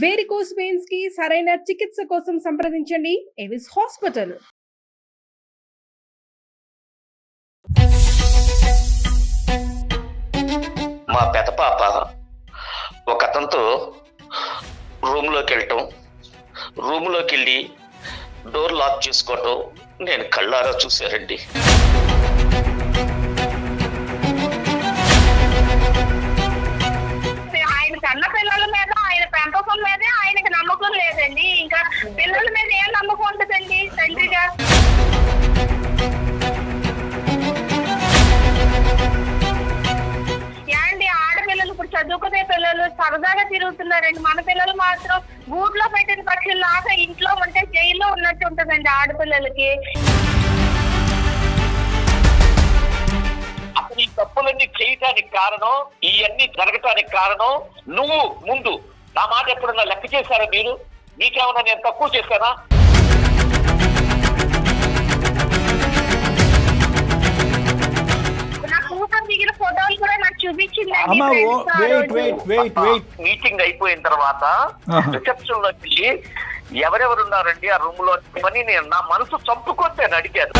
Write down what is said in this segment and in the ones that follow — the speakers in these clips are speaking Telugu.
వేరికోస్ వెయిన్స్ కి సరైన చికిత్స కోసం సంప్రదించండి ఎవిస్ హాస్పిటల్. మా పెద్ద పాప ఒక అతనితో రూమ్లోకి వెళ్ళి డోర్ లాక్ చేసుకోవటం నేను కళ్ళారా చూశారండి. ఆయన కన్న పిల్లల మీద ఆయన పెంపకం మీదే ఆయనకి నమ్మకం లేదండి. ఇంకా పిల్లల మీద ఏం నమ్మకం ఉంటుందండి తండ్రిగా? ఏండి ఆడపిల్లలు ఇప్పుడు చదువుకునే పిల్లలు సరదాగా తిరుగుతున్నారండి. మన పిల్లలు మాత్రం గూట్లో పెట్టిన పక్షుల్లాగా ఇంట్లో ఉంటే జైల్లో ఉన్నట్టు ఉంటుందండి ఆడపిల్లలకి. అసలు ఈ తప్పులన్నీ చేయటానికి కారణం, ఇవన్నీ జరగటానికి కారణం నువ్వు. ముందు నా మాట ఎప్పుడన్నా లెక్క చేశారా మీరు? మీకేమన్నా నేను తక్కువ చేశానా? నా కూతురు దిగిన ఫోటోలు కూడా నాకు చూపించిందండి. మీటింగ్ అయిపోయిన తర్వాత రిసెప్షన్ లోకి వెళ్ళి ఎవరెవరు ఉన్నారండి ఆ రూమ్ లో అని నేను నా మనసు చంపుకొస్తే అడిగాను.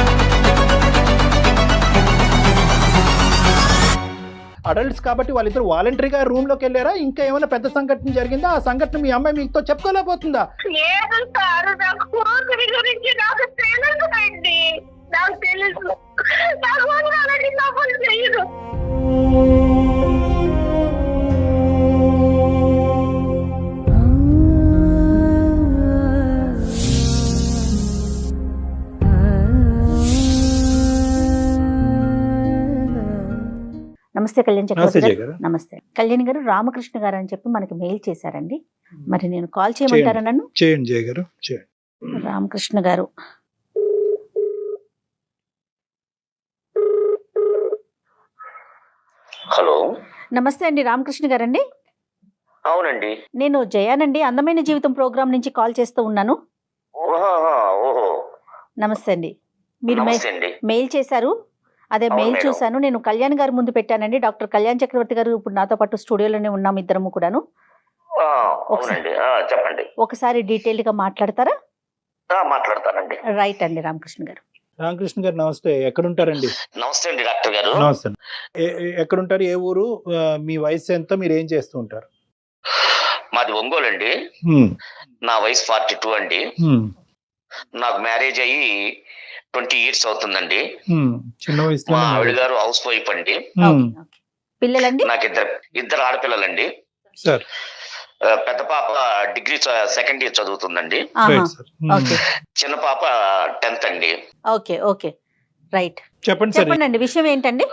అడల్ట్స్ కాబట్టి వాళ్ళిద్దరు వాలంటరీగా రూమ్ లోకి వెళ్ళారా? ఇంకా ఏమైనా పెద్ద సంఘటన జరిగిందా? ఆ సంఘటన మీ అమ్మాయి మీతో చెప్పుకోలేకపోతుందా? లేదు సార్, నాకు కూతురి గురించి నాకు తెలుసుండి. నాకు తెలుసు. నాకు అలాంటి తప్పులు చేయదు. నమస్తే కళ్యాణ్ చక్రవర్తి గారు. నమస్తే కళ్యాణ్ గారు. రామకృష్ణ గారు అని చెప్పి మనకి మెయిల్ చేశారండి. మరి నేను కాల్ చేయమంటారా? నన్ను చేయండి జయ గారు. రామకృష్ణ గారు. హలో, నమస్తే అండి. రామకృష్ణ గారండి? అవునండి, నేను జయానండి, అందమైన జీవితం ప్రోగ్రామ్ నుంచి కాల్ చేస్తూ ఉన్నాను. నమస్తే అండి. మీరు మెయిల్ చేశారు, అదే మెయిల్ చూశాను. నేను కళ్యాణ్ గారి ముందు పెట్టానండి. డాక్టర్ కళ్యాణ్ చక్రవర్తి గారు ఇప్పుడు నాతో పాటు స్టూడియోలోనే ఉన్నాం ఇద్దరము కూడాను. చెప్పండి. ఒకసారి డీటెయిల్డ్ గా మాట్లాడతారా? మాట్లాడతానండి. రైట్ అండి. రామకృష్ణ గారు. రామకృష్ణ గారు నమస్తే. ఎక్కడుంటారండి? నమస్తే అండి డాక్టర్ గారు. నమస్తే. ఎక్కడుంటారు? ఏ ఊరు? మీ వయసు ఎంత? మీరు ఏం చేస్తూ ఉంటారు? మాది ఒంగోలు అండి. నా వయసు 42 అండి. నాకు మ్యారేజ్ అయ్యి 20 years అవుతుందండి. చిన్న వయసు. మా ఆవిడ గారు హౌస్ వైఫ్ అండి. పిల్లలండి? నాకు ఇద్దరు ఆడపిల్లలండి. సార్, పెద్ద పాప డిగ్రీ 2nd year చదువుతుందండి. చిన్న పాప 10th అండి. Okay okay, right. చెప్పండి. విషయం ఏంటండి?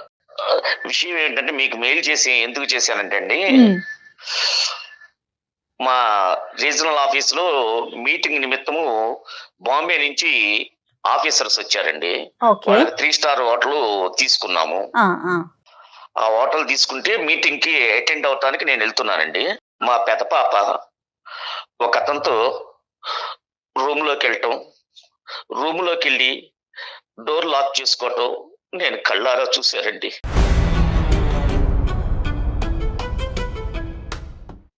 విషయం ఏంటంటే మీకు మెయిల్ చేసి ఎందుకు చేశానంటే అండి, మా రీజనల్ ఆఫీస్ లో మీటింగ్ నిమిత్తము బాంబే నుంచి ఆఫీసర్స్ వచ్చారండి. 3 star హోటల్ తీసుకున్నాము. ఆ హోటల్ తీసుకుంటే మీటింగ్ కి అటెండ్ అవటానికి నేను వెళ్తున్నానండి. మా పెద్ద పాప ఒక అతనితో రూమ్ లోకి వెళ్ళి డోర్ లాక్ చేసుకోవటం నేను కళ్ళారా చూశారండి.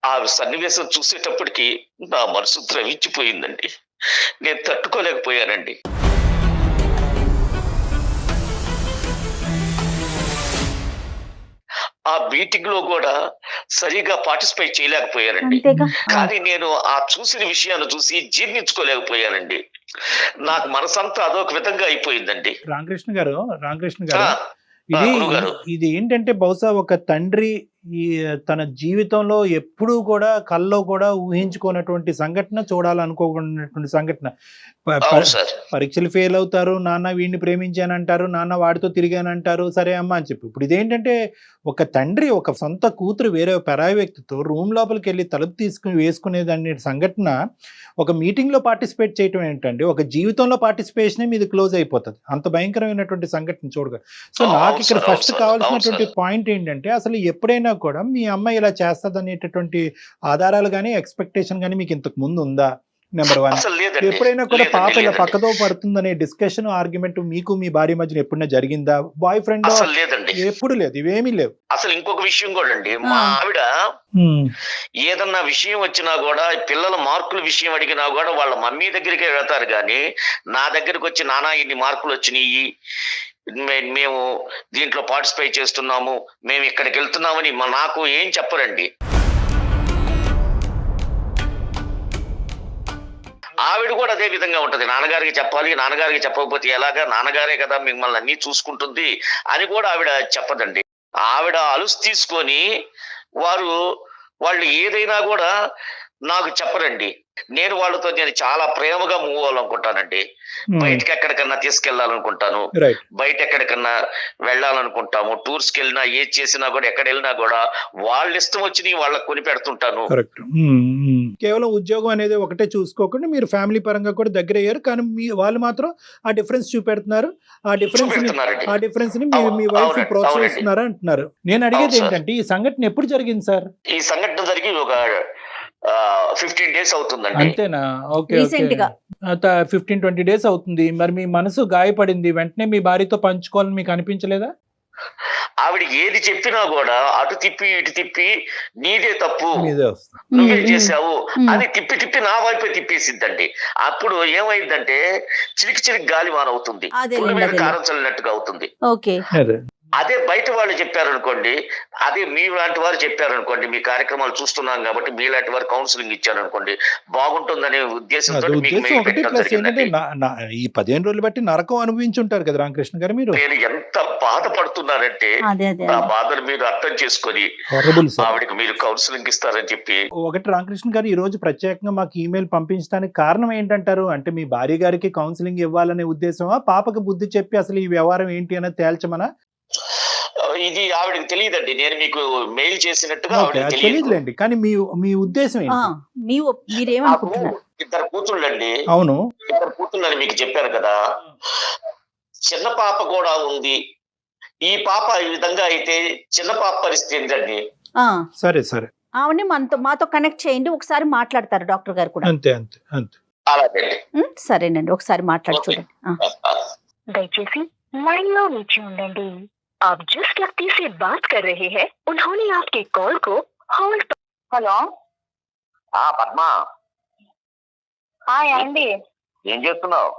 ఆ సన్నివేశం చూసేటప్పటికి నా మనసు ద్రవించిపోయిందండి. నేను తట్టుకోలేకపోయానండి. ఆ మీటింగ్ లో కూడా సరిగా పార్టిసిపేట్ చేయలేకపోయానండి. కానీ నేను ఆ చూసిన విషయాన్ని చూసి జీర్ణించుకోలేకపోయానండి. నాకు మనసంతా అదొక విధంగా అయిపోయిందండి. రామకృష్ణ గారు, ఇది ఏంటంటే బహుశా ఒక తండ్రి తన జీవితంలో ఎప్పుడూ కూడా కల్లో కూడా ఊహించుకున్నటువంటి సంఘటన, చూడాలనుకోకున్నటువంటి సంఘటన. పరీక్షలు ఫెయిల్ అవుతారు, నాన్న వీడిని ప్రేమించానంటారు, నాన్న వాడితో తిరిగానంటారు, సరే అమ్మ అని చెప్పి. ఇప్పుడు ఇదేంటంటే ఒక తండ్రి ఒక సొంత కూతురు వేరే పరాయి వ్యక్తితో రూమ్ లోపలికి వెళ్ళి తలుపు వేసుకునేదాన్ని సంఘటన ఒక మీటింగ్ లో పార్టిసిపేట్ చేయటం ఏంటండి? ఒక జీవితంలో పార్టిసిపేషనే మీది క్లోజ్ అయిపోతుంది. అంత భయంకరమైనటువంటి సంఘటన చూడగా. సో నాకు ఇక్కడ ఫస్ట్ కావాల్సినటువంటి పాయింట్ ఏంటంటే, అసలు ఎప్పుడైనా కూడా మీ అమ్మాయి ఇలా చేస్తుంది అనేటటువంటి ఆధారాలు కానీ ఎక్స్పెక్టేషన్ కానీ మీకు ఇంతకు ముందు ఉందా? నెంబర్ 1. అసలు లేదండి. ఎప్పుడైనా కూడా లేదండి, పాప ఇలా లేదండి. పక్కదో పడుతుందనే డిస్కషన్ ఆర్గ్యుమెంట్ మీకు మీ భార్య మధ్యన ఎప్పుడైనా జరిగిందా? బాయ్ ఫ్రెండ్ అసలు లేదండి. ఎప్పుడు లేదు, ఇవేమీ లేవు. అసలు ఇంకొక విషయం కూడా అండి, మా ఆవిడ ఏదన్నా విషయం వచ్చినా కూడా పిల్లల మార్కుల విషయం అడిగినా కూడా వాళ్ళ మమ్మీ దగ్గరికే వెళ్తారు కానీ నా దగ్గరికి వచ్చి నానా ఇన్ని మార్కులు వచ్చినాయి, మేము దీంట్లో పార్టిసిపేట్ చేస్తున్నాము, మేము ఇక్కడికి వెళ్తున్నామని నాకు ఏం చెప్పరండి. ఆవిడ కూడా అదే విధంగా ఉంటది. నాన్నగారికి చెప్పాలి, నాన్నగారికి చెప్పకపోతే ఎలాగా, నాన్నగారే కదా మిమ్మల్ని అన్ని చూసుకుంటుంది అని కూడా ఆవిడ చెప్పదండి. ఆవిడ అలుసు తీసుకొని వాళ్ళు ఏదైనా కూడా నాకు చెప్పరండి. నేను వాళ్ళతో చాలా ప్రేమగా మూవ్ అవ్వాలనుకుంటానండి. బయటకి ఎక్కడికన్నా తీసుకెళ్లాలనుకుంటాను, బయట ఎక్కడికన్నా వెళ్ళాలనుకుంటాము, టూర్స్ కి వెళ్ళినా ఏది చేసినా కూడా ఎక్కడ వెళ్ళినా కూడా వాళ్ళ ఇష్టం వచ్చి వాళ్ళకి కొని పెడుతుంటాను. కేవలం ఉద్యోగం అనేది ఒకటే చూసుకోకుండా మీరు ఫ్యామిలీ పరంగా కూడా దగ్గర అయ్యారు, కానీ వాళ్ళు మాత్రం ఆ డిఫరెన్స్ చూపెడుతున్నారు. ఆ డిఫరెన్స్ ని మీ వైఫ్ ప్రోత్సహిస్తున్నారా అంటున్నారు. నేను అడిగేది ఏంటంటే ఈ సంఘటన ఎప్పుడు జరిగింది సార్? ఈ సంఘటన జరిగి ఒక 15 days అవుతుందండి. అంతేనా? ఓకే, 15-20 days అవుతుంది. మరి మీ మనసు గాయపడింది, వెంటనే మీ భార్యతో పంచుకోవాలని మీకు అనిపించలేదా? ఆవిడ ఏది చెప్పినా కూడా అటు తిప్పి ఇటు తిప్పి నీదే తప్పు, నువ్వే చేసావు అని తిప్పి నా వైపే తిప్పేసిద్దండి. అప్పుడు ఏమైందంటే చిలికి గాలి వాన అవుతుంది, కారం చల్లినట్టుగా అవుతుంది. అదే బయట వాళ్ళు చెప్పారనుకోండి, అదే మీ లాంటి వారు చెప్పారనుకోండి, మీ కార్యక్రమాలు చూస్తున్నాం కాబట్టి మీ లాంటి వారు కౌన్సిలింగ్ ఇచ్చారనుకోండి, బాగుంటుందనే ఉద్దేశంతో ఈ 15 రోజులు బట్టి నరకం అనుభవించుంటారు కదా రామకృష్ణ గారు మీరు. నేను ఎంత బాధపడుతున్నానంటే నా బాధను మీరు అర్థం చేసుకొని ఆవిడకి మీరు కౌన్సిలింగ్ ఇస్తారని చెప్పి. ఒకటి రామకృష్ణ గారు, ఈ రోజు ప్రత్యేకంగా మాకు ఈమెయిల్ పంపించడానికి కారణం ఏంటంటారు? అంటే మీ భార్య గారికి కౌన్సిలింగ్ ఇవ్వాలనే ఉద్దేశమా, పాపకు బుద్ధి చెప్పి అసలు ఈ వ్యవహారం ఏంటి అనేది తేల్చమనా? ఇది ఆవిడకి తెలియదండి, నేను మీకు మెయిల్ చేసినట్టుగా తెలియదులేండి, కానీ మీ ఉద్దేశం ఇద్దరు కూతుళ్ళండి. అవును, ఇద్దరు కూతుళ్ళని మీకు చెప్పారు కదా, చిన్న పాప కూడా ఉంది. ఈ పాప ఈ విధంగా అయితే చిన్న పాప పరిస్థితి ఏంటండి? సరే ఆవిడ మాతో కనెక్ట్ చేయండి, ఒకసారి మాట్లాడతారు డాక్టర్ గారు కూడా. అంతే. అలాగే సరేనండి, ఒకసారి మాట్లాడి చూడండి. దయచేసి లైన్ లో నిలిచి ఉండండి. आप जिस व्यक्ति से बात कर रहे हैं उन्होंने आपके कॉल को होल्ड. హలో, పద్మ అండి. ఏం చేస్తున్నావు?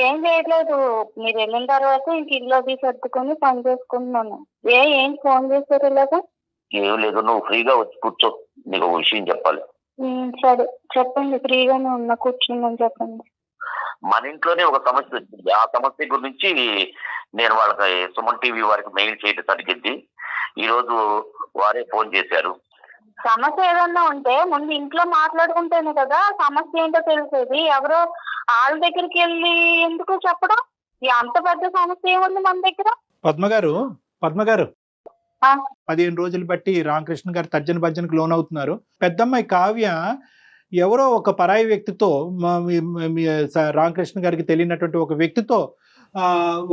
ఏం చేయట్లేదు, మీరు వెళ్ళిన తర్వాత ఇంక ఇల్లు సర్దుకొని పని చేసుకుంటున్నాను. ఏంటి ఫోన్ చేశారు ఇలాగా? ఏం లేదు, నువ్వు ఫ్రీగా వచ్చి కూర్చో, నీకు ఒక విషయం చెప్పాలి. సరే చెప్పండి, ఫ్రీగానే ఉన్నా, కూర్చుందని చెప్పండి. మన ఇంట్లోనే ఒక సమస్య వచ్చింది. ఆ సమస్య గురించి నేను వాళ్ళకి సుమన్ టీవీ వారికి మెయిల్ చేయడం జరిగింది. ఈ రోజు వారే ఫోన్ చేశారు. సమస్య ఏదన్నా ఉంటే ముందు ఇంట్లో మాట్లాడుకుంటేనే కదా సమస్య ఏంటో తెలిసేది. ఎవరో వాళ్ళ దగ్గరికి వెళ్ళి ఎందుకు చెప్పడం? అంత పెద్ద సమస్య ఏముంది మన దగ్గర? పద్మ గారు 15 రోజులు బట్టి రామకృష్ణ గారు తర్జన భర్జనకు లోన్ అవుతున్నారు. పెద్దమ్మాయి కావ్య ఎవరో ఒక పరాయి వ్యక్తితో, రామకృష్ణ గారికి తెలియనటువంటి ఒక వ్యక్తితో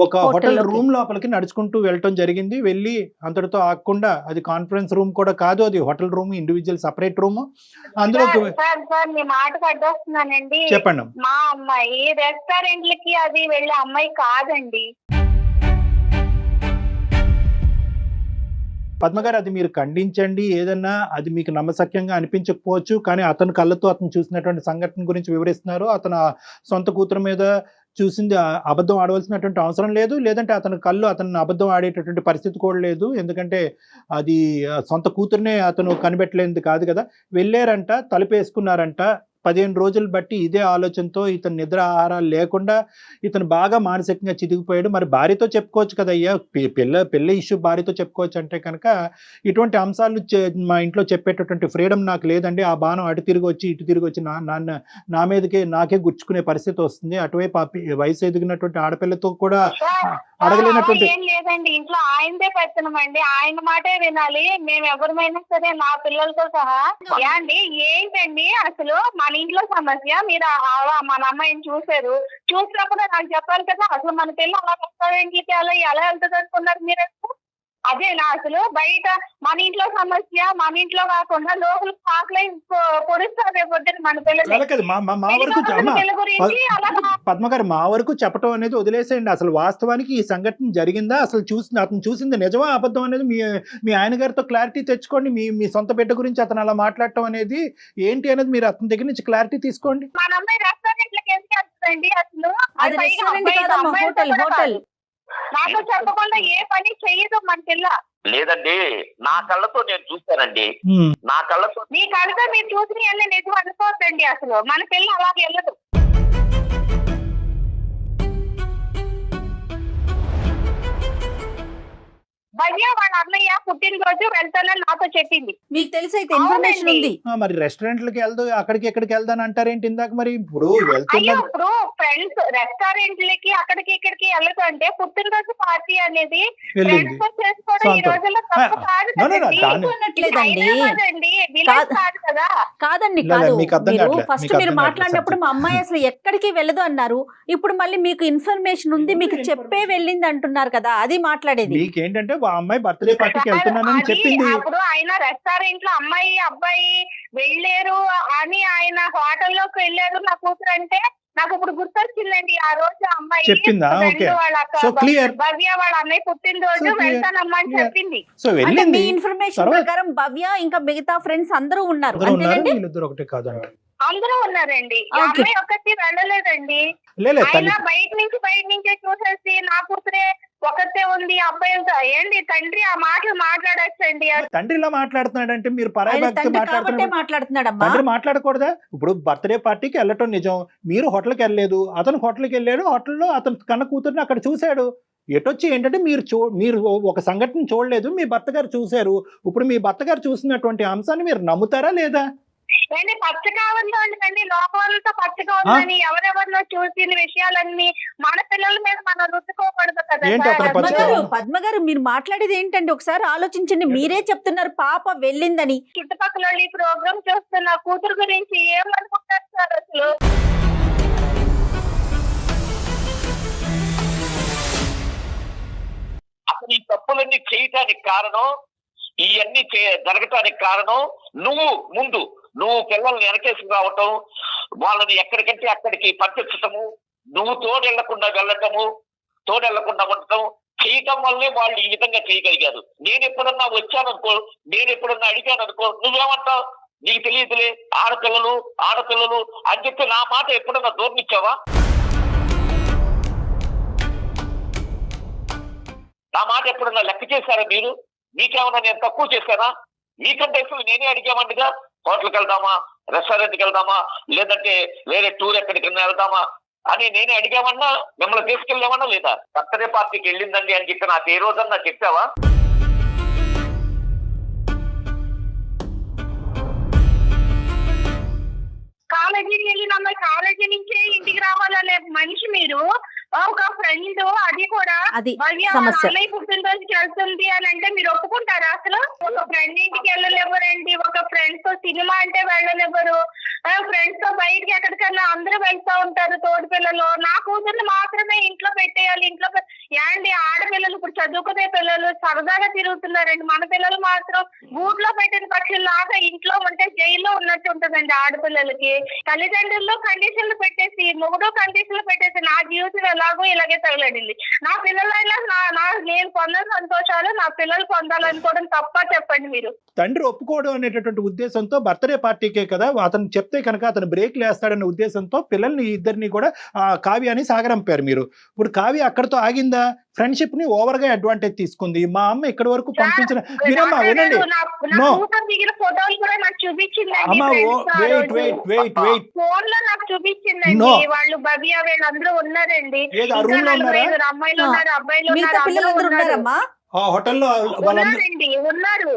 ఒక హోటల్ రూమ్ లోపలికి నడుచుకుంటూ వెళ్ళటం జరిగింది. వెళ్ళి అంతటితో ఆగకుండా, అది కాన్ఫరెన్స్ రూమ్ కూడా కాదు, అది hotel room, individual separate room. అందులో మీ మాటకు అడ్డొస్తున్నానండి. చెప్పండి. మా అమ్మాయి రెస్టారెంట్లకి అది వెళ్ళే అమ్మాయి కాదండి. పద్మగారు, అది మీరు ఖండించండి. ఏదన్నా అది మీకు నమ్మశక్యంగా అనిపించకపోవచ్చు, కానీ అతను కళ్ళతో అతను చూసినటువంటి సంఘటన గురించి వివరిస్తున్నారు. అతను సొంత కూతురు మీద చూసింది అబద్ధం ఆడవలసినటువంటి అవసరం లేదు, లేదంటే అతని కళ్ళు అతను అబద్ధం ఆడేటటువంటి పరిస్థితి కూడా లేదు. ఎందుకంటే అది సొంత కూతురునే అతను కనిపెట్టలేనిది కాదు కదా. వెళ్ళారంట, తలుపేసుకున్నారంట. 15 రోజులు బట్టి ఇదే ఆలోచనతో ఇతను నిద్ర ఆహారాలు లేకుండా ఇతను బాగా మానసికంగా చితికిపోయాడు. మరి భార్యతో చెప్పుకోవచ్చు కదా, అయ్యా పెళ్ళి ఇష్యూ భార్యతో చెప్పుకోవచ్చు అంటే కనుక ఇటువంటి అంశాలు మా ఇంట్లో చెప్పేటటువంటి ఫ్రీడమ్ నాకు లేదండి. ఆ బాణం అటు తిరిగి వచ్చి ఇటు తిరిగి వచ్చి నా మీదకే నాకే గుచ్చుకునే పరిస్థితి వస్తుంది. అటువైపు వయసు ఎదిగినటువంటి ఆడపిల్లతో కూడా అడగలేనటువంటి. ఏం లేదండి, ఇంట్లో ఆయనదే పెత్తనమండి, ఆయన మాటే వినాలి. మేము ఎవరిమైనా సరే, నా పిల్లలతో సహా. అండి ఏంటండి అసలు మన ఇంట్లో సమస్య? మీరు మన అమ్మాయిని చూసినప్పుడు నాకు చెప్పాలి కదా. అసలు మన పిల్ల అలా రెస్టారెంట్లకి అలా ఎలా వెళ్తుంది అనుకున్నారు మీరు? అదేనా అసలు? బయట మన ఇంట్లో సమస్య మన ఇంట్లో కాకుండా లోపల పాకలై పొడుస్తారు రేపొద్దున మన పిల్లలు. అలా కాదు, మా వరకు పిల్లల గురించి అలా పద్మ గారు మా వరకు చెప్పడం అనేది వదిలేసేయండి. అసలు వాస్తవానికి ఈ సంఘటన జరిగిందా, అసలు అతను చూసింది నిజమా అబద్ధం అనేది మీ ఆయన గారితో క్లారిటీ తెచ్చుకోండి. మీ సొంత బిడ్డ గురించి అతను అలా మాట్లాడటం అనేది ఏంటి అనేది మీరు అతని దగ్గర నుంచి క్లారిటీ తీసుకోండి. మన అమ్మాయి రెస్టారెంట్లకి ఎందుకు వెళ్తుందండి అసలు? అది రెస్టారెంట్ కాదమ్మా, హోటల్ హోటల్. నాతో చెప్పకుండా ఏ పని చెయ్యదు మన పిల్ల. లేదండి, నా కళ్ళతో నేను చూశానండి. నా కళ్ళతో మీ కళ్ళతో మీరు చూసిన అన్ని నిజం అనుకోవద్దండి. అసలు మన పిల్ల అలాగే వెళ్ళదు. భవ్య వాళ్ళ అన్నయ్య పుట్టినరోజు వెళ్తానని నాతో చెప్పింది. మీకు తెలిసి అయితే ఇన్ఫర్మేషన్ ఉంది. మరి రెస్టారెంట్లకి వెళ్దు అక్కడికి ఎక్కడికి వెళ్దాని అంటారేంటి ఇందాక? మరి ఇప్పుడు అయ్యో వెళ్తున్నారు ఇప్పుడు ఫ్రెండ్స్ రెస్టారెంట్లకి అక్కడికి ఇక్కడికి వెళ్ళదు అంటే పుట్టినరోజు పార్టీ అనేది వెళ్ళింది. ఫ్రెండ్స్ తో చేసుకోవడం ఈ రోజుల్లో తప్పు కాదు No, no, no, కదండి. దాని- అనట్లేదండి. హైదరాబాద్ అండి, విలేజ్ కాదు కదా. కాదండి, లేదు, కాదు. మీకు అర్థం మీరు కావట్లేదు, ఫస్ట్ మీకు మీరు అర్థం మాట్లాడినప్పుడు కావట్లేదు. మా అమ్మాయి అసలు ఎక్కడికి వెళ్ళదు అన్నారు. ఇప్పుడు మళ్ళీ మీకు ఇన్ఫర్మేషన్ ఉంది, మీకు చెప్పే వెళ్ళింది అంటున్నారు కదా, అది మాట్లాడేది. మీకేంటంటే ఆ అమ్మాయి బర్త్డే పార్టీకి వెళ్తున్నానని అది చెప్పింది. అప్పుడు ఆయన రెస్టారెంట్ లో అమ్మాయి అబ్బాయి వెళ్ళారు అని ఆయన హోటల్లోకి వెళ్ళారు నా కూతురు అంటే నాకు ఇప్పుడు గుర్తొచ్చిందండి. ఆ రోజు అమ్మాయి చెప్పిందా? friend okay. వాళ్ళ సో అక్క క్లియర్. భవ్య వాళ్ళ అన్నయ్య పుట్టినరోజు So clear. వెళ్తానమ్మా అని Clear. చెప్పింది. సో అంటే మీ వెళ్ళింది. ఇన్ఫర్మేషన్ తర్వాత- ప్రకారం భవ్య ఇంకా మిగతా ఫ్రెండ్స్ అందరూ ఉన్నారు అందరూ ఉన్నారు, అంతేనండి. వీళ్ళిద్దరు ఒకటే కాదండి. అందరూ ఉన్నారండి. ఈ Okay. అమ్మాయి ఒక్కటి వెళ్ళలేదండి. లేదు ఆయన తల్లి బయట నుంచే చూసేసి నా కూతురే ఒకతే ఉంది అబ్బాయిలతో ఏంటి తండ్రి ఆ మాటలు మాట్లాడచ్చండి. తండ్రి ఇలా మాట్లాడుతున్నాడంటే మీరు పరాయి ఆయన భక్తి తండ్రి కాబట్టే మాట్లాడుతున్నారు. మాట్లాడుతున్నాడమ్మా. తండ్రి మాట్లాడకూడదా? ఇప్పుడు బర్త్డే పార్టీకి వెళ్ళటం నిజం, మీరు హోటల్కి వెళ్ళలేదు, అతను హోటల్కి వెళ్ళాడు, హోటల్లో అతను కన్న కూతుర్ని అక్కడ చూశాడు. ఎటొచ్చి ఏంటంటే మీరు ఒక సంఘటన చూడలేదు, మీ భర్త గారు చూశారు. ఇప్పుడు మీ భర్త గారు చూసినటువంటి అంశాన్ని మీరు నమ్ముతారా లేదా? ఏంటి పచ్చగా ఉందండి, లోకంతో పచ్చగా ఉందని ఎవరెవరినో చూసిన విషయాలన్నీ మన పిల్లల మీద మనం రుద్దుకోకూడదు కదా ఏంటి సార్. అతను పచ్చగా పద్మ గారు మీరు మాట్లాడేది ఏంటండి? ఒకసారి ఆలోచించండి. మీరే చెప్తున్నారు పాప వెళ్ళిందని. చుట్టుపక్కల వాళ్ళు ఈ ప్రోగ్రామ్ చూస్తున్న కూతురు గురించి ఏమనుకుంటారు సార్ అసలు? అసలు ఈ తప్పులన్నీ చేయటానికి కారణం, ఇవన్నీ జరగటానికి కారణం నువ్వు పిల్లల్ని వెనకేసి రావటం, వాళ్ళని ఎక్కడికంటే అక్కడికి పంపించటము, నువ్వు తోడెళ్లకుండా ఉండటం చేయటం వల్లే వాళ్ళు ఈ విధంగా చేయగలిగారు. నేను ఎప్పుడన్నా వచ్చాననుకో, నేను ఎప్పుడన్నా అడిగాననుకో, నువ్వేమంటావు? నీకు తెలియదులే, ఆడపిల్లలు అని చెప్పి నా మాట ఎప్పుడన్నా దూరనిచ్చావా? నా మాట ఎప్పుడన్నా లెక్క చేశారా మీరు? మీకేమన్నా నేను తక్కువ చేశానా? మీకంటే ఎక్కువ నేనే అడిగామండిగా. హోటల్కి వెళ్దామా, రెస్టారెంట్కి వెళ్దామా, లేదంటే వేరే టూర్ ఎక్కడికైనా వెళ్దామా అని నేనే అడిగామన్నా, మిమ్మల్ని తీసుకెళ్ళామన్నా లేదా? బర్త్డే పార్టీకి వెళ్ళిందండి అని చెప్పి నాకు ఏ రోజన్నా చెప్పావా? కాలేజీకి వెళ్ళిన అమ్మాయి కాలేజీ నుంచే ఇంటికి రావాలనే మనిషి మీరు. ఒక ఫ్రెండ్ అది కూడా అది భవ్య సమస్య. అన్నయ్య పుట్టినరోజుకి వెళ్తుంది అని అంటే మీరు ఒప్పుకుంటారా? అసలు ఒక ఫ్రెండ్ ఇంటికి వెళ్ళనివ్వరండి, ఒక ఫ్రెండ్స్ తో సినిమా అంటే వెళ్ళనివ్వరు, ఫ్రెండ్స్ తో బయటికి ఎక్కడికన్నా అందరూ వెళ్తా ఉంటారు తోటి పిల్లలు. నా కూతుర్ని మాత్రమే ఇంట్లో పెట్టేయాలి. ఏంటి ఆడపిల్లలు ఇప్పుడు చదువుకునే పిల్లలు సరదాగా తిరుగుతున్నారండి. మన పిల్లలు మాత్రం గూట్లో పెట్టిన పక్షుల్లాగా ఇంట్లో ఉంటే జైల్లో ఉన్నట్టు ఉంటుందండి ఆడపిల్లలకి. తల్లిదండ్రుల్లో కండిషన్లు పెట్టేసి, మొగుడు కండిషన్లు పెట్టేసి నా జీవితం ఎలాగో ఇలాగే తగలడింది. నా పిల్లలైనా నేను పొందని సంతోషాలు నా పిల్లలు పొందాలనుకోవడం తప్ప చెప్పండి మీరు. తండ్రి ఒప్పుకోవడం అనేటటువంటి ఉద్దేశంతో బర్త్డే పార్టీకే కదా అతను చెప్తే కనుక అతను బ్రేక్ లేస్తాడనే ఉద్దేశంతో పిల్లల్ని ఇద్దరిని కూడా కావ్య అని సాగరంపారు మీరు. ఇప్పుడు కావ్య అక్కడతో ఆగిందా? ఫ్రెండ్షిప్ ని ఓవర్ గా అడ్వాంటేజ్ తీసుకుంది. మా అమ్మ ఇక్కడి వరకు పంపించిన మీరమ్మా వినండి. నా కూతురు దిగిన ఫోటోలు కూడా నాకు చూపించిందండి. అమ్మా వెయిట్ ఫోన్ లో నాకు చూపించిందండి. No. వాళ్ళు భవ్య వీళ్ళందరూ ఉన్నారండి. ఏది ఆ రూమ్ లో ఉన్నారా? అమ్మాయిలు ఉన్నారు, అబ్బాయిలు మిగతా ఉన్నారు, పిల్లలందరూ అందరూ ఉన్నారు. ఉన్నారమ్మా. ఆ హోటల్లో వాళ్ళందరూ ఉన్నారండి, ఉన్నారు.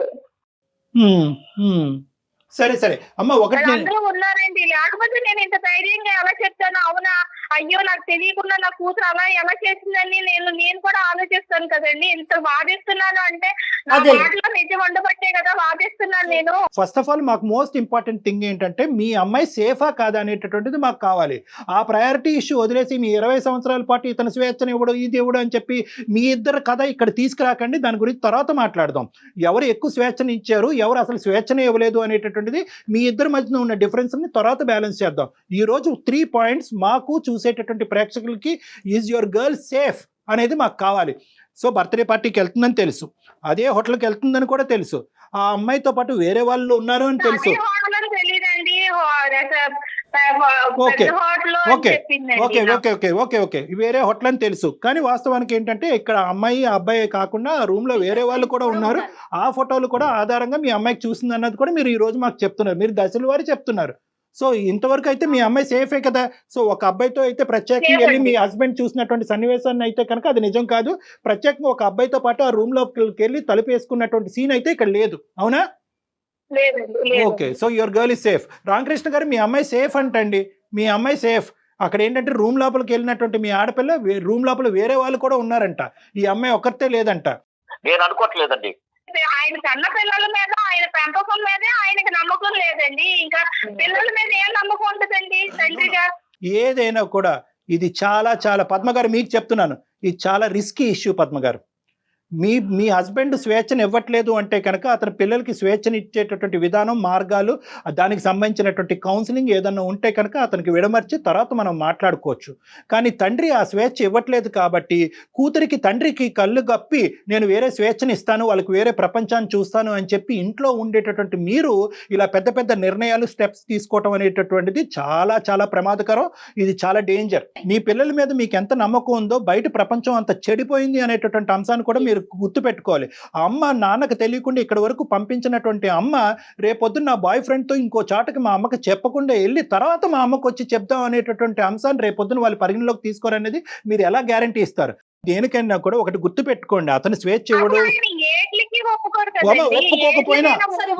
సరే అమ్మ ఒకటి వాళ్ళందరూ ఉన్నారండి. లేకపోతే నేను ఇంత ధైర్యంగా ఎలా చెప్తాను? అవునా అయ్యో నాకు తెలియకుండా నా కూతురు అలా ఎలా చేసిందని నేను కూడా ఆలోచిస్తాను కదండి. ఇంత వాదిస్తున్నాను అంటే నా అదే. మాటలో నిజం ఉండబట్టే కదా వాదిస్తున్నాను నేను. ఫస్ట్ ఆఫ్ ఆల్ మాకు మోస్ట్ ఇంపార్టెంట్ థింగ్ ఏంటంటే మీ అమ్మాయి సేఫా కాదా అనేటటువంటిది మాకు కావాలి. ఆ ప్రయారిటీ ఇష్యూ వదిలేసి మీ 20 సంవత్సరాల పాటు ఇతను స్వేచ్ఛను ఇవ్వడు ఇది ఇవ్వడు అని చెప్పి మీ ఇద్దరు కథ ఇక్కడ తీసుకురాకండి. దాని గురించి తర్వాత మాట్లాడదాం. ఎవరు ఎక్కువ స్వేచ్ఛను ఇచ్చారు, ఎవరు అసలు స్వేచ్ఛనే ఇవ్వలేదు అనేటటువంటిది మీ ఇద్దరి మధ్యన ఉన్న డిఫరెన్స్ని తర్వాత బ్యాలెన్స్ చేద్దాం. ఈరోజు 3 పాయింట్స్ మాకు చూసేటటువంటి ప్రేక్షకులకి, ఈజ్ యువర్ గర్ల్ సేఫ్ అనేది మాకు కావాలి. సో బర్త్డే పార్టీకి వెళ్తుందని తెలుసు, అదే హోటల్కి వెళ్తుందని కూడా తెలుసు, ఆ అమ్మాయితో పాటు వేరే వాళ్ళు ఉన్నారు అని తెలుసు. అదే హోటల్ అని తెలియదండి. ఓకే హోటల్ ఓకే చెప్పిందండి ఓకే నాకు. ఓకే ఓకే ఓకే ఓకే వేరే హోటల్ అని తెలుసు. కానీ వాస్తవానికి ఏంటంటే ఇక్కడ అమ్మాయి అబ్బాయి కాకుండా రూమ్ లో వేరే వాళ్ళు కూడా ఉన్నారు. ఆ ఫోటోలు కూడా ఆధారంగా మీ అమ్మాయికి చూసింది అన్నది కూడా మీరు ఈ రోజు మాకు చెప్తున్నారు. మీరు దశల వారి చెప్తున్నారు. సో ఇంతవరకు అయితే మీ అమ్మాయి సేఫే కదా. సో ఒక అబ్బాయితో అయితే ప్రత్యేకంగా వెళ్ళి మీ హస్బెండ్ చూసినటువంటి సన్నివేశాన్ని అయితే కనుక అది నిజం కాదు. ప్రత్యేకంగా ఒక అబ్బాయితో పాటు ఆ రూమ్ లోకి వెళ్ళి తలుపు వేసుకున్నటువంటి సీన్ అయితే ఇక్కడ లేదు, అవునా? లేదండి, లేదు. Okay, so your girl is safe. Ramakrishna గారు మీ అమ్మాయి సేఫ్ అంటండి. మీ అమ్మాయి సేఫ్. అక్కడ ఏంటంటే రూమ్ లోపలికి వెళ్ళినటువంటి మీ ఆడపిల్ల రూమ్ లోపల వేరే వాళ్ళు కూడా ఉన్నారంట, ఈ అమ్మాయి ఒక్కరితే లేదంట. నేను అనుకోవట్లేదండి. ఆయన కన్న పిల్లల మీద, ఆయన పెంపకం మీదే ఆయనకి నమ్మకం లేదండి. ఇంకా పిల్లల మీద ఏం నమ్మకం ఉంటుందండి తండ్రిగా? ఏదైనా కూడా ఇది చాలా చాలా పద్మ గారు మీకు చెప్తున్నాను, ఇది చాలా రిస్కీ ఇష్యూ పద్మ గారు. మీ హస్బెండ్ స్వేచ్ఛను ఇవ్వట్లేదు అంటే కనుక అతని పిల్లలకి స్వేచ్ఛను ఇచ్చేటటువంటి విధానం, మార్గాలు, దానికి సంబంధించినటువంటి కౌన్సిలింగ్ ఏదన్నా ఉంటే కనుక అతనికి విడమర్చి తర్వాత మనం మాట్లాడుకోవచ్చు. కానీ తండ్రి ఆ స్వేచ్ఛ ఇవ్వట్లేదు కాబట్టి కూతురికి తండ్రికి కళ్ళు గప్పి నేను వేరే స్వేచ్ఛను ఇస్తాను, వాళ్ళకి వేరే ప్రపంచాన్ని చూస్తాను అని చెప్పి ఇంట్లో ఉండేటటువంటి మీరు ఇలా పెద్ద పెద్ద నిర్ణయాలు, స్టెప్స్ తీసుకోవటం అనేటటువంటిది చాలా చాలా ప్రమాదకరం. ఇది చాలా డేంజర్. మీ పిల్లల మీద మీకు ఎంత నమ్మకం ఉందో బయట ప్రపంచం అంత చెడిపోయింది అనేటటువంటి అంశాన్ని కూడా మీరు గుర్తు పెట్టుకోవాలి. ఆ అమ్మ నాన్నకు తెలియకుండా ఇక్కడ వరకు పంపించినటువంటి అమ్మ రేపొద్దున నా బాయ్ ఫ్రెండ్తో ఇంకో చాటకి మా అమ్మకి చెప్పకుండా వెళ్ళి తర్వాత మా అమ్మకు వచ్చి చెప్దాం అనేటటువంటి అంశాన్ని రేపొద్దున వాళ్ళు పరిగణలోకి తీసుకోరనేది మీరు ఎలా గ్యారంటీ ఇస్తారు? దేనికైనా కూడా ఒకటి గుర్తు పెట్టుకోండి, అతను స్వేచ్ఛ ఇవ్వడు.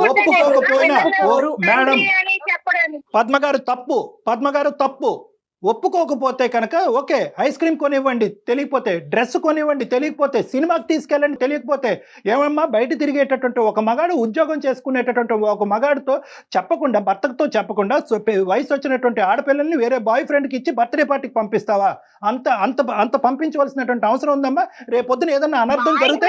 ఒప్పుకోకపోయినా మేడం పద్మ గారు తప్పు. ఒప్పుకోకపోతే కనుక ఓకే, ఐస్ క్రీమ్ కొనివ్వండి, తెలియకపోతే డ్రెస్ కొనివ్వండి, తెలియకపోతే సినిమాకి తీసుకెళ్ళండి, తెలియకపోతే ఏమమ్మా బయట తిరిగేటటువంటి ఒక మగాడు, ఉద్యోగం చేసుకునేటటువంటి ఒక మగాడితో చెప్పకుండా, భర్తతో చెప్పకుండా వయసు వచ్చినటువంటి ఆడపిల్లల్ని వేరే బాయ్ ఫ్రెండ్కి ఇచ్చి బర్త్డే పార్టీకి పంపిస్తావా? అంత అంత అంత పంపించవలసినటువంటి అవసరం ఉందమ్మా? రేపొద్దున ఏదన్నా అనర్థం జరిగితే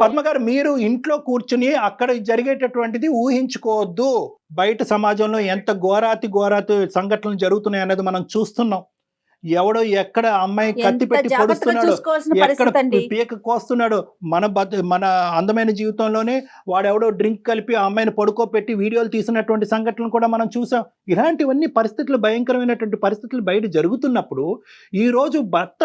పద్మ గారు మీరు ఇంట్లో కూర్చుని అక్కడ జరిగేటటువంటిది ఊహించుకోవద్దు. బయట సమాజంలో ఎంత ఘోరాతి సంఘటనలు జరుగుతున్నాయి అనేది మనం చూస్తున్నాం. ఎవడో ఎక్కడ అమ్మాయి కత్తి పెట్టి పొడుస్తున్నాడు, ఎక్కడ పీక కోస్తున్నాడు. మన అందమైన జీవితంలోనే వాడెవడో డ్రింక్ కలిపి ఆ అమ్మాయిని పడుకోపెట్టి వీడియోలు తీసినటువంటి సంఘటనలు కూడా మనం చూసాం. ఇలాంటివన్నీ పరిస్థితులు, భయంకరమైనటువంటి పరిస్థితులు బయట జరుగుతున్నప్పుడు ఈ రోజు భర్త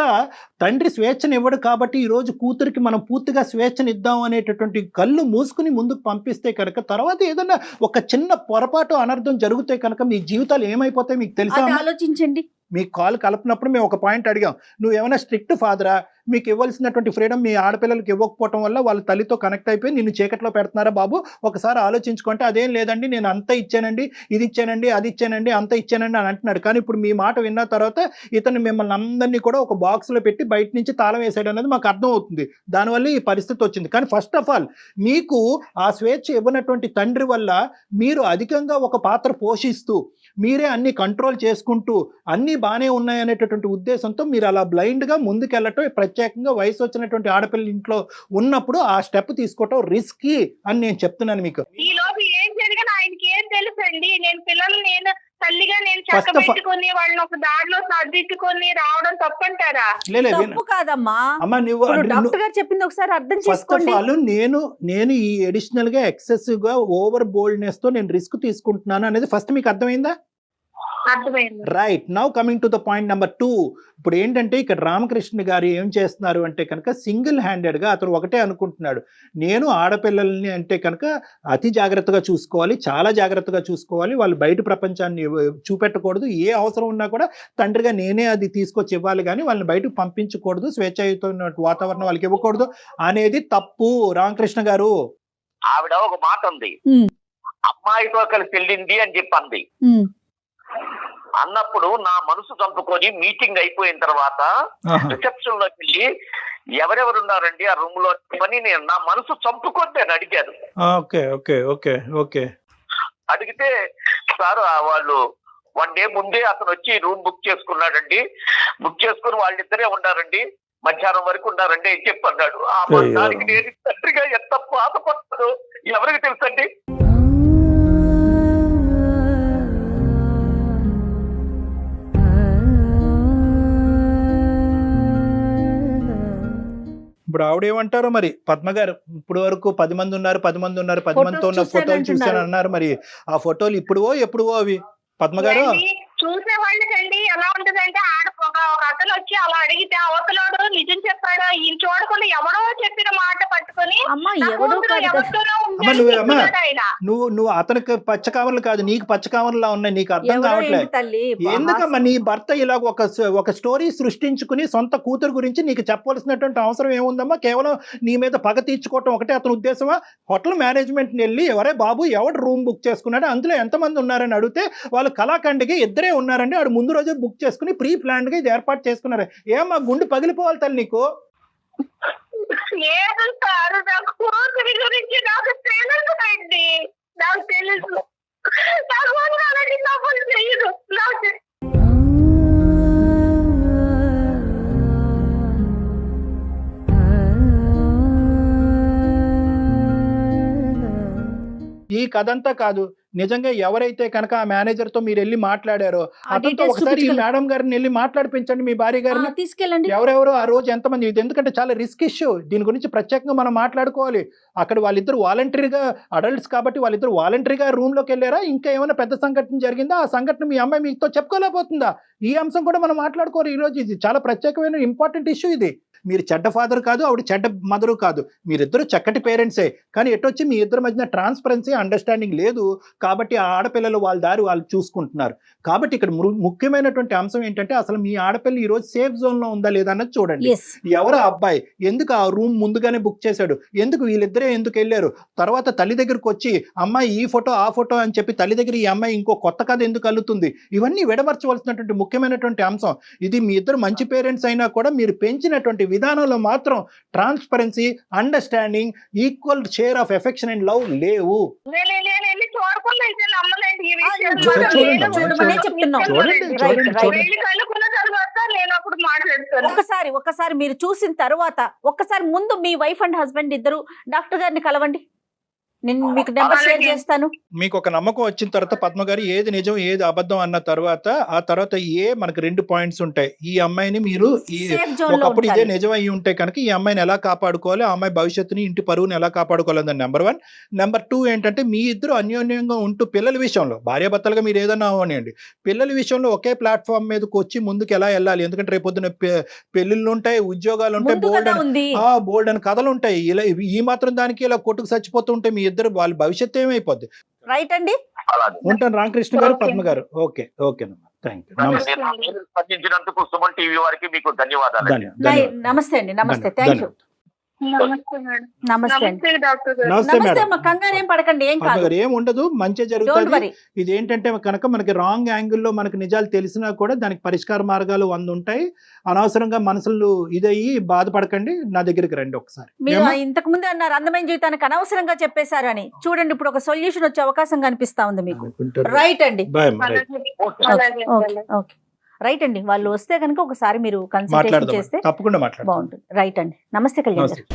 తండ్రి స్వేచ్ఛను ఇవ్వడు కాబట్టి ఈ రోజు కూతురికి మనం పూర్తిగా స్వేచ్ఛను ఇద్దాం అనేటటువంటి కళ్ళు మూసుకుని ముందుకు పంపిస్తే కనుక తర్వాత ఏదైనా ఒక చిన్న పొరపాటు, అనర్థం జరిగితే కనుక మీ జీవితాలు ఏమైపోతాయి మీకు తెలుసా? ఆలోచించండి. మీ కాల్ కలపనప్పుడు మేము ఒక పాయింట్ అడిగాం, నువ్వు ఏమైనా స్ట్రిక్ట్ ఫాదరా? మీకు ఇవ్వాల్సినటువంటి ఫ్రీడమ్ మీ ఆడపిల్లలకి ఇవ్వకపోవటం వల్ల వాళ్ళ తల్లితో కనెక్ట్ అయిపోయి నిన్ను చీకట్లో పెడుతున్నారా బాబు? ఒకసారి ఆలోచించుకుంటే అదేం లేదండి, నేను అంత ఇచ్చానండి, ఇది ఇచ్చానండి, అది ఇచ్చానండి, అంత ఇచ్చానండి అని అంటున్నాడు. కానీ ఇప్పుడు మీ మాట విన్న తర్వాత ఇతను మిమ్మల్ని అందరినీ కూడా ఒక బాక్స్లో పెట్టి బయట నుంచి తాళం వేసాడు అనేది మాకు అర్థం అవుతుంది. దానివల్ల ఈ పరిస్థితి వచ్చింది. కానీ ఫస్ట్ ఆఫ్ ఆల్ మీకు ఆ స్వేచ్ఛ ఇవ్వనటువంటి తండ్రి వల్ల మీరు అధికంగా ఒక పాత్ర పోషిస్తూ మీరే అన్ని కంట్రోల్ చేసుకుంటూ అన్నీ బాగానే ఉన్నాయనేటటువంటి ఉద్దేశంతో మీరు అలా బ్లైండ్గా ముందుకెళ్ళటం, ప్రత్యేకంగా వయసు వచ్చినటువంటి ఆడపిల్ల ఇంట్లో ఉన్నప్పుడు ఆ స్టెప్ తీసుకోవటం రిస్కీ అని నేను చెప్తున్నాను మీకు. ఈ లోపు ఏం జరిగినా ఆయనకి ఏం తెలుసండి? నేను పిల్లలు తల్లిగా నేను చక్కబెట్టుకుని వాళ్ళని ఒక దారిలో సర్దిట్టుకుని రావడం తప్పంటారా? తప్పు కాదమ్మా. అమ్మా నువ్వు డాక్టర్ గారు చెప్పింది ఒకసారి అర్థం చేసుకోండి. నేను ఈ అడిషనల్ గా ఎక్సెసివ్ గా ఓవర్ బోల్డ్నెస్ తో నేను రిస్క్ తీసుకుంటున్నాను అనేది ఫస్ట్ మీకు అర్థమైందా? Right. Now coming to the point number 2. ఇప్పుడు ఏంటంటే ఇక్కడ రామకృష్ణ గారు ఏం చేస్తున్నారు అంటే కనుక సింగిల్ హ్యాండెడ్గా అతను ఒకటే అనుకుంటున్నాడు, నేను ఆడపిల్లల్ని అంటే కనుక అతి జాగ్రత్తగా చూసుకోవాలి, చాలా జాగ్రత్తగా చూసుకోవాలి, వాళ్ళు బయట ప్రపంచాన్ని చూపెట్టకూడదు, ఏ అవసరం ఉన్నా కూడా తండ్రిగా నేనే అది తీసుకొచ్చి ఇవ్వాలి కానీ వాళ్ళని బయటకు పంపించకూడదు, స్వేచ్ఛాయుతమైన వాతావరణం వాళ్ళకి ఇవ్వకూడదు అనేది తప్పు. రామకృష్ణ గారు ఆవిడ ఒక మాట ఉంది, అమ్మ అమ్మాయితో కలిసి వెళ్ళింది అని చెప్పి అంది. ఉమ్, అన్నప్పుడు నా మనసు చంపుకొని మీటింగ్ అయిపోయిన తర్వాత రిసెప్షన్ లోకి వెళ్ళి ఎవరెవరు ఉన్నారండి ఆ రూమ్ లో అని నేను నా మనసు చంపుకొని నేను అడిగాను. Okay okay okay okay. అడిగితే సార్ వాళ్ళు 1 డే ముందే అతను వచ్చి రూమ్ బుక్ చేసుకున్నాడండి, బుక్ చేసుకుని వాళ్ళిద్దరే ఉన్నారండి, మధ్యాహ్నం వరకు ఉన్నారండి అని చెప్పి అన్నాడు. దానికి నేను తండ్రిగా ఎంత బాధపడతాను ఎవరికి తెలుసండి. ఇప్పుడు ఆవిడేమంటారో మరి పద్మ గారు, ఇప్పుడు వరకు 10 మంది ఉన్నారు 10 మంది ఉన్నారు 10 మందితో ఉన్న ఫోటోలు చూసాను అన్నారు. మరి ఆ ఫోటోలు ఇప్పుడువో ఎప్పుడువో అవి పద్మ గారు? చూసే వాళ్ళకండి ఎలా ఉంటదంటే ఒక అతను వచ్చి అలా అడిగితే అవతలోడు నిజం చెప్పాడు, ఈయన చూడకుండా ఎవడో చెప్పిన మాట పట్టుకొని నువ్వు అతనికి పచ్చ కావర్లు కాదు, నీకు పచ్చ కావర్లా ఉన్నాయి, నీకు అర్థం కావట్లేదు. ఎందుకమ్మా నీ భర్త ఇలా ఒక స్టోరీ సృష్టించుకుని సొంత కూతురు గురించి నీకు చెప్పవలసినటువంటి అవసరం ఏముందమ్మా? కేవలం నీ మీద పగ తీర్చుకోవటం ఒకటే అతని ఉద్దేశమా? హోటల్ మేనేజ్మెంట్ వెళ్ళి ఎవరే బాబు ఎవడు రూమ్ బుక్ చేసుకున్నాడు, అందులో ఎంతమంది ఉన్నారని అడిగితే వాళ్ళు కళాఖండికి ఇద్దరే ఉన్నారండి, ఆడు ముందు రోజే బుక్ చేసుకుని ప్రీ ప్లాన్డ్ గా ఇది ఏర్పాటు చేసుకున్నారు. ఏమా గుండు పగిలిపోవాలి తల్లి నీకు? లేదు సార్, నాకు కూతురి గురించి నాకు తెలుసు, నాకు తెలుసు, నాకు అలాంటి తప్పులు చేయదు. నాకు ఈ కథంతా కాదు, నిజంగా ఎవరైతే కనుక ఆ మేనేజర్ తో మీరు వెళ్ళి మాట్లాడారో అతనితో ఒకసారి ఈ మేడం గారిని వెళ్ళి మాట్లాడిపించండి, మీ భార్య గారిని తీసుకెళ్ళండి. ఎవరెవరు ఆ రోజు ఎంతమంది, ఇది ఎందుకంటే చాలా రిస్క్ ఇష్యూ, దీని గురించి ప్రత్యేకంగా మనం మాట్లాడుకోవాలి. అక్కడ వాళ్ళిద్దరు వాలంటరీగా అడల్ట్స్ కాబట్టి వాళ్ళిద్దరు వాలంటరీగా రూమ్ లోకి వెళ్ళారా, ఇంకా ఏమైనా పెద్ద సంఘటన జరిగిందా, ఆ సంఘటన మీ అమ్మాయి మీతో చెప్పుకోలేకపోతుందా? ఈ అంశం కూడా మనం మాట్లాడుకోవాలి ఈ రోజు. ఇది చాలా ప్రత్యేకమైన ఇంపార్టెంట్ ఇష్యూ. ఇది మీరు చెడ్డ ఫాదర్ కాదు, ఆవిడ చెడ్డ మదరు కాదు, మీరిద్దరు చక్కటి పేరెంట్సే, కానీ ఎటొచ్చి మీ ఇద్దరి మధ్యన ట్రాన్స్పరెన్సీ అండర్స్టాండింగ్ లేదు కాబట్టి ఆ ఆడపిల్లలు వాళ్ళ దారి వాళ్ళు చూసుకుంటున్నారు. కాబట్టి ఇక్కడ ముఖ్యమైనటువంటి అంశం ఏంటంటే అసలు మీ ఆడపిల్ల ఈ రోజు సేఫ్ జోన్ లో ఉందా లేదా అన్నది చూడండి. ఎవరు ఆ అబ్బాయి, ఎందుకు ఆ రూమ్ ముందుగానే బుక్ చేశాడు, ఎందుకు వీళ్ళిద్దరే ఎందుకు వెళ్ళారు, తర్వాత తల్లి దగ్గరకు వచ్చి అమ్మాయి ఈ ఫోటో ఆ ఫోటో అని చెప్పి తల్లి దగ్గర ఈ అమ్మాయి ఇంకో కొత్త కథ ఎందుకు అల్లుతుంది, ఇవన్నీ విడమర్చవలసినటువంటి ముఖ్యమైనటువంటి అంశం. ఇది మీ ఇద్దరు మంచి పేరెంట్స్ అయినా కూడా మీరు పెంచినటువంటి విధానంలో మాత్రం transparency, understanding, equal share of affection and love లేవు. ఒకసారి మీరు చూసిన తర్వాత ఒక్కసారి ముందు మీ వైఫ్ అండ్ హస్బెండ్ ఇద్దరు డాక్టర్ గారిని కలవండి, నేను మీకు నెంబర్ షేర్ చేస్తాను. మీకు ఒక నమ్మకం వచ్చిన తర్వాత పద్మ గారు ఏది నిజం ఏది అబద్ధం అన్న తర్వాత ఆ తర్వాత మనకు 2 పాయింట్స్ ఉంటాయి. ఈ అమ్మాయిని మీరు ఒకప్పుడు ఇదే నిజం అయ్యి ఉంటే కనుక ఈ అమ్మాయిని ఎలా కాపాడుకోవాలి, ఆ అమ్మాయి భవిష్యత్తుని ఇంటి పరువుని ఎలా కాపాడుకోవాలి నెంబర్ 1. నెంబర్ 2 ఏంటంటే మీ ఇద్దరు అన్యోన్యంగా ఉంటూ పిల్లల విషయంలో భార్యాభర్తలుగా మీరు ఏదన్నా అవ్వనివ్వండి, పిల్లల విషయంలో ఒకే ప్లాట్ఫామ్ మీదకి వచ్చి ముందుకు ఎలా వెళ్ళాలి. ఎందుకంటే రేపొద్దున పెళ్లిళ్ళు ఉంటాయి, ఉద్యోగాలు ఉంటాయి, బోల్డ్ అని కథలు ఉంటాయి. ఇలా ఈ మాత్రం దానికి ఇలా కొట్టుకు చచ్చిపోతూ ఉంటే మీ ఇద్దరు వాళ్ళ భవిష్యత్తు ఏమైపోద్ది. రైట్ అండి, ఉంటాను రామకృష్ణ గారు, పద్మ గారు. ఓకే ఓకేనమ్మా, థ్యాంక్ యూ. స్పందించినందుకు సుమన్ టీవీ వారికి మీకు ధన్యవాదాలు. నమస్తే అండి, నమస్తే, థ్యాంక్ యూ. నమస్తే అమ్మా, కంగారు ఏం పడకండి, ఏం కాదు, ఏం ఉండదు, మంచి జరుగుతుంది. ఇది ఏంటంటే కనుక మనకి రాంగ్ యాంగిల్లో మనకి నిజాలు తెలిసినా కూడా దానికి పరిష్కార మార్గాలు 100 ఉంటాయి. అనవసరంగా మనసులు ఇదయ్యి బాధపడకండి, నా దగ్గరికి రండి ఒకసారి. మీరు ఇంతకు ముందే అన్నారు అందమైన జీవితానికి అనవసరంగా చెప్పేశారు అని, చూడండి ఇప్పుడు ఒక సొల్యూషన్ వచ్చే అవకాశం కనిపిస్తా ఉంది మీకు. రైట్ అండి, ఓకే రైట్ అండి. వాళ్ళు వస్తే కనుక ఒకసారి మీరు కన్సల్టేషన్ చేస్తే తప్పకుండా బాగుంటుంది. రైట్ అండి, నమస్తే కళ్యాణ్ గారు.